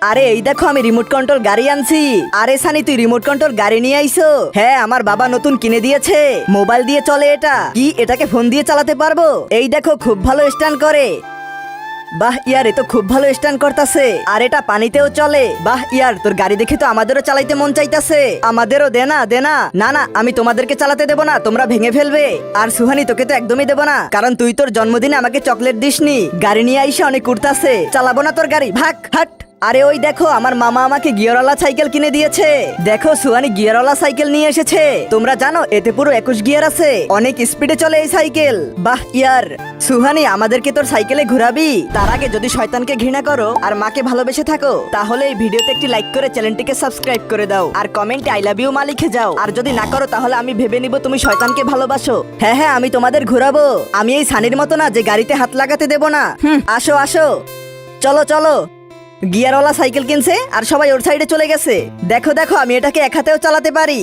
আরে এই দেখো আমি রিমোট কন্ট্রোল গাড়ি আনছি। আরে সানি তুই রিমোট কন্ট্রোল গাড়ি নিয়ে আইছো? হ্যাঁ আমার বাবা নতুন কিনে দিয়েছে। মোবাইল দিয়ে চলে এটা। কি এটাকে ফোন দিয়ে চালাতে পারবো? এই দেখো খুব ভালো স্ট্যান্ড করে। বাহ ইয়ার এ তো খুব ভালো স্ট্যান্ড করতেছে। আর এটা পানিতেও চলে। বাহ ইয়ার তোর গাড়ি দেখে তো আমাদেরও চালাইতে মন চাইতাছে। আমাদেরও দে না দে না। না না আমি তোমাদেরকে চালাতে দেবো না, তোমরা ভেঙে ফেলবে। আর সুহানি তোকে তো একদমই দেবো না, কারণ তুই তোর জন্মদিনে আমাকে চকলেট দিসনি। গাড়ি নিয়ে আইসা অনেক উঠতাছে, চালাবো না তোর গাড়ি, ভাগ হাট। আরে ওই দেখো আমার মামা আমাকে গিয়ারওয়ালা সাইকেল কিনে দিয়েছে। দেখো সুহানি গিয়ারওয়ালা সাইকেল নিয়ে এসেছে। তোমরা জানো এতে পুরো 21 গিয়ার আছে, অনেক স্পিডে চলে এই সাইকেল। বাহ ইয়ার সুহানি আমাদেরকে তোর সাইকেলে ঘোরাবি? তার আগে যদি শয়তানকে ঘৃণা করো আর মাকে ভালোবেসে থাকো তাহলে এই ভিডিওতে একটি লাইক করে চ্যানেলটিকে সাবস্ক্রাইব করে দাও আর কমেন্টে আই লাভ ইউ মা লিখে যাও। আর যদি না করো তাহলে আমি ভেবে নিব তুমি শয়তানকে ভালোবাসো। হ্যাঁ হ্যাঁ আমি তোমাদের ঘোরাবো। আমি এই সানির মতো না যে গাড়িতে হাত লাগাতে দেব না। আসো আসো, চলো চলো। গিয়ারওয়ালা সাইকেল কিনছে আর সবাই ওর সাইডে চলে গেছে। দেখো দেখো আমি এটাকে এক হাতেও চালাতে পারি।